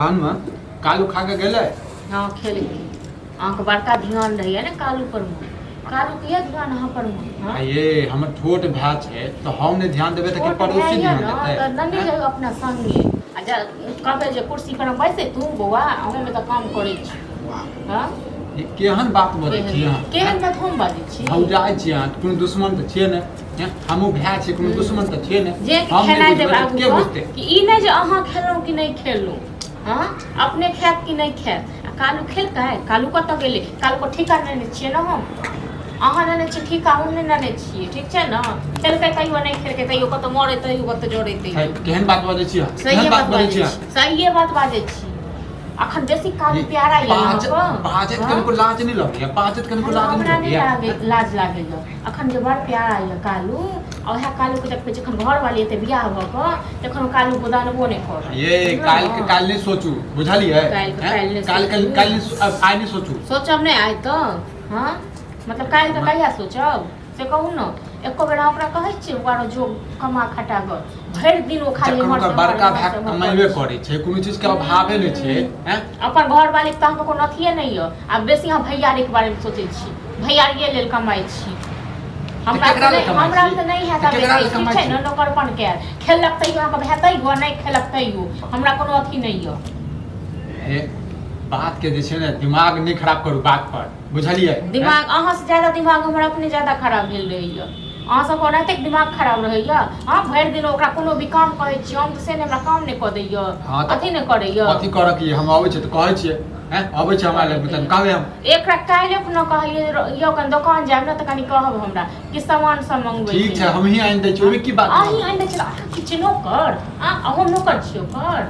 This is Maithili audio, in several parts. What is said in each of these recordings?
कालू खा के गेले। हाँ खेल के बड़का ध्यान रही ना कालू पर कालू के ध्यान यहाँ पर ये हमर छोट भाई छे तो हम ने ध्यान देबे त के पड़ोसी ध्यान देते त नन्ही जाय अपना संगे आ कहबे जे कुर्सी पर बैसे तू बौआ हमें में त काम करे छी। हां केहन बात बोले छी हां केहन बात हम बाजै छी हम जाय छी कोनो दुश्मन त छे ने हमहु भाई छी कोनो दुश्मन त छे ने जे खेलाइ देब आगू के कि ई नै जे अहाँ खेलौ कि नै खेलौ। हाँ अपने खेत कि नहीं खेत कालू खेलता है कालू कत गेले कालू को ठिका नहीं छिए ना हम अहाँ नहीं छी ठिका हम नहीं छिए ठीक है ना खेलते कहियो नहीं खेलके कहियो कत मरे तइयो कत जोड़ेते केहन बात बाजै छी सही बात बाजै छी अखन बेसी कालू प्यारा ये बाजत कनको लाज नहीं लगे बाजत कनको लाज नहीं लगे लाज लागे अखन जे बड़ प्यारा ये कालू और है कालू के देखबे जखन घर वाली एते बियाह भ क तखन कालू गोदानबो नहीं कर ये काल नहीं सोचू बुझलिए काल आइ नहीं सोचब नहीं आइ तो हां मतलब काल तो कहिया सोचब से कहू न एको बेरा ओकरा कहै छी ओकरा जो कमा खटा ग भरि दिन ओ खाली हमर बड़का भाग कमाइबे करै छै कोनो चीज के अभावे नै छै हैं अपन घर वाली त हमको कोनो अथिए नै य आ बेसी हम भैयारी के बारे में सोचै छी भैयारिये लेल कमाई छी हमरा त नै है त बेसी छै न नौकरपन के खेलक तइयो अहाँ के भेतै गो नै खेलक तइयो हमरा कोनो अथी नै य बात के जे छै ने दिमाग नहीं खराब करू बात पर बुझलिए दिमाग अहाँ से ज्यादा दिमाग हमरा अपने ज्यादा खराब भेल रहैया अहाँ सब ओनाते दिमाग खराब रहैया हां भरि दिन ओकरा कोनो भी काम कहै छी हम त से ने हमरा काम नहीं क दैया अथी नहीं करैया अथी कर के हम आबै छै त कहै छियै हैं आबै छै हमरा लग मतलब कहबै हम एकरा काल्हि न कहलिए यो कन दुकान जाब न त कनी कहब हमरा कि सामान सब मंगबै ठीक छै हम ही आइन दै छी ओमे की बात अहीं आइन दै छी किछ नौकर हम नौकर छियो कर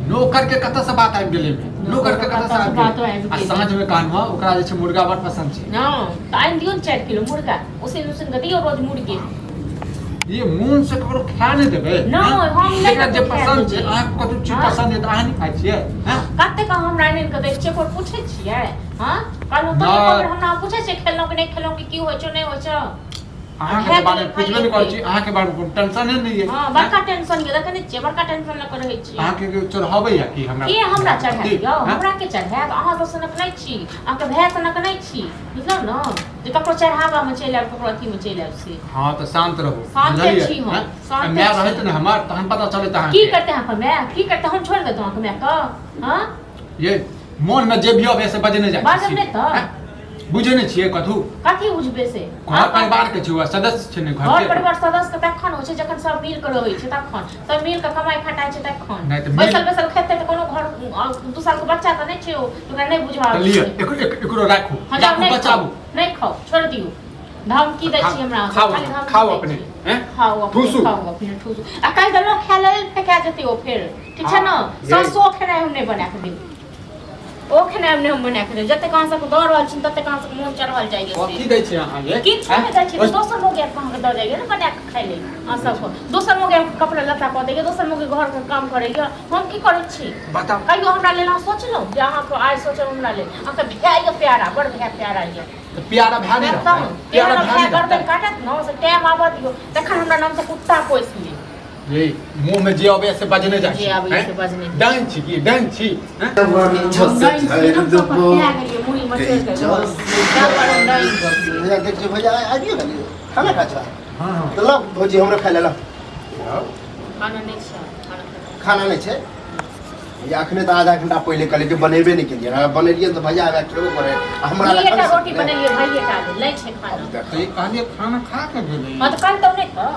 नौकर के कत से बात आबि गेलै नौकर के कत से आबि गेलै आ साँझ में कानवा ओकरा जे छै मुर्गा बड़ पसंद छै हां त आइन दियौ 4 किलो मुर्गा उसे नुसन दियौ रोज मुर्गे ये मून से ककरो खा नहीं देबे न हम नहीं जे पसंद छै अहाँ कतौ चीज पसंद है त अहाँ नहीं खाइ छियै हैं कते का हमरा आइन के दै छियै पर पूछै छियै हां कालू तो हमरा पूछै छै खेलनो कि नहीं खेलनो कि की होय छै नहीं होय छै अहाँ के बारे में कुछ नहीं कहै छी अहाँ के बारे में टेंशन नहीं है हां बड़का टेंशन के देखै छियै बड़का टेंशन ल कर रहै छी अहाँ के चढ़ाबै या कि हमरा के हमरा चढ़ाइयो हमरा के चढ़ायब अहाँ तो सनक नहीं छी अहाँ के भय सनक नहीं छी बुझलौ न जे ककरो चढ़ावा में चलि आब ककरो अथी में चलि आब से हां तो शांत रहू शांत छी हम शांत मैं रहत न हमार तहन पता चलत अहाँ की करते हैं मैं की करते हम छोड़ देतो अहाँ के मैं का हां ये मन में जे भी होवे से बजने जाय बाजब नहीं त बुझे नहीं छिए कथु कथी बुझबे से घर परिवार के छुआ सदस्य छै ने घर परिवार सदस्य के तखन होय छै जखन सब मिल के रहै छै तखन सब मिल के कमाई खटाई छै तखन बैसल खेते त कोनो घर 2 साल के बच्चा त नहीं छै ओकरा नहीं बुझाबे लियो एकरो राखू बचाबू नहीं खाओ छोड़ दियो धमकी दै छी हमरा खाओ अपने हैं खाओ अपने ठूसू आ काई दलो खेले फेंका जेते ओ फिर ठीक छै न ससो खेनाइ हम नहीं बना के देब ओ खेनाइ हम नहीं बना के देब जते कहां से दौड़ रहल छी तते कहां से मन चढ़ल जाइए की दै छी अहाँ ये की छै दै छी दोसर लोग के कहां के द जाइए न बना के खाइ ले आ सब दोसर लोग के कपड़ा लत्ता क देइए दोसर लोग के घर के काम करैया हम की करै छी बताओ कहियो हमरा लेना सोचलो जे अहाँ को आइ सोचो हमरा ले अहाँ के भाई प्यारा बड़ भाई प्यारा ये तो प्यारा भाई नहीं रहता प्यारा भाई गर्दन काटत न से टाइम आबा दियो तखन हमरा नाम से कुत्ता पोस ली ये मुंह में जे आवे से बजने जाय जे आवे से बजने डांग छी की डांग छी हैं मुड़ी मचल के क्या करन डांग या देख जे भैया आइए गली खाना खा छ हां तो लो भौजी हमरा खाइ लेला खाना नहीं छै खाना नहीं छै या अखने तो आधा घंटा पहले कहले जे बनेबे नहीं केलिए ना बनेलिए तो भैया आवे खेबो करे हमरा ला रोटी बनेलिए भैया का ले छै खाना तो ये कहलिए खाना खा के गेलै हां तो कल तो नहीं था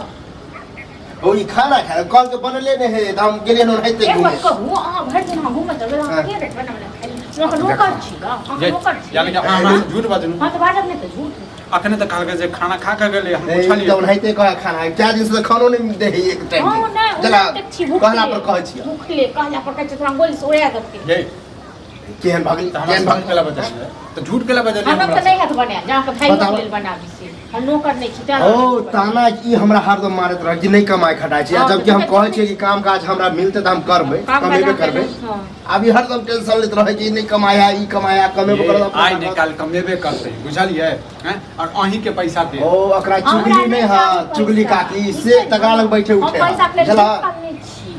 ओ ई खाना खा कल तो बनले नहीं है तो हम गेलिए न हैते घूमे एक कहू अहाँ भर दिन हम घूमत रहे के रेट बना खाली लोग नौकर छी गा नौकर छी यानी कि अहाँ झूठ बाजनु हां तो बाजब नहीं तो झूठ अखने तो कहलके जे खाना खा के गेलै हम पूछलिए तो हैते कह खाना क्या दिन से खानो नहीं दे एक टाइम चला कहला पर कह छी भूखले कहला पर कह तोरा गोली से उड़ा देते ये केहन भाग केला बजा तो झूठ केला बजा हम तो नहीं हाथ बना जहां के भाई लेल बनाबी से हम नौकर नहीं छी ओ ताना ई हमरा हरदम मारत रह कि नहीं कमाई खटाई छी जबकि हम कहै छी कि काम काज हमरा मिलते त हम करबै कमेबे करबै अभी हरदम टेंशन लेत रहे कि नहीं कमाया ई कमाया कमेबे करब आई निकाल कमेबे करते बुझलिए हैं और अही के पैसा दे ओ अकरा चुगली नहीं हां चुगली काकी से तकरा लग बैठे उठे हम पैसा ले चला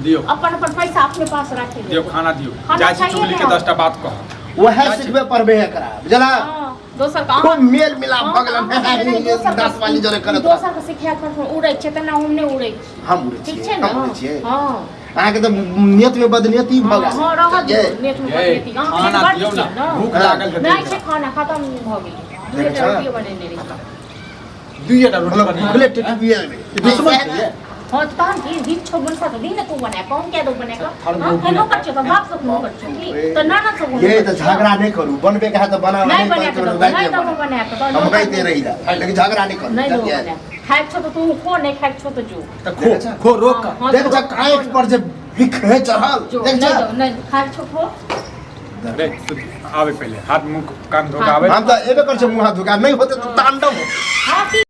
दियो अपन पैसा अपने पास रखे दियो खाना दियो खाना जाय छी चाहिए चुगली के ना। 10टा बात कह वह सिखबे पड़बे एकरा बुझला हाँ, दोसर का खूब मेल मिलाप भऽ गेल 10 वाली जोरे करत दोसर के सिखा कर उड़ै छै त ना हम नै उड़ै छी हम उड़े ठीक छियै छै ना हम उड़े छियै हां अहाँ के तो नियत में बदनियती भऽ गेल हां रह दियौ नेट में ये, बदनियती हां खाना खाना दियौ दियौ ना, ना भूख लागल है, नहीं दियौ छै खाना खत्म भऽ गेल देखै दूटा छ? रोटी बनेने रही दुईटा रोटी मतलब बनी भूखले टिटिए दुश्मन छै हाँ तो कहाँ की दिन छो बन सा तो दिन तू बना कौन क्या दो बने का थाल हाँ में हेलो बच्चों का बाप सब नो बच्चों की तो ना ना सब ये तो झगड़ा नहीं करू बनबे के है तो बना नहीं बने तो नहीं तो बने तो हम कहते रही जा लेकिन झगड़ा नहीं करू नहीं दो बने खाए छो तो तू खो नहीं खाए छो तो जो त खो खो रोक का हाँ, देख जो। जा काहे पर जे लिखे चढ़ल जो देख नहीं जा दो नहीं खाए छो खो रे आवे पहले हाथ मुंह कान धो के आवे हम तो एबे कर छ मुंह हाथ धुका नहीं होते तो तांडव हाँ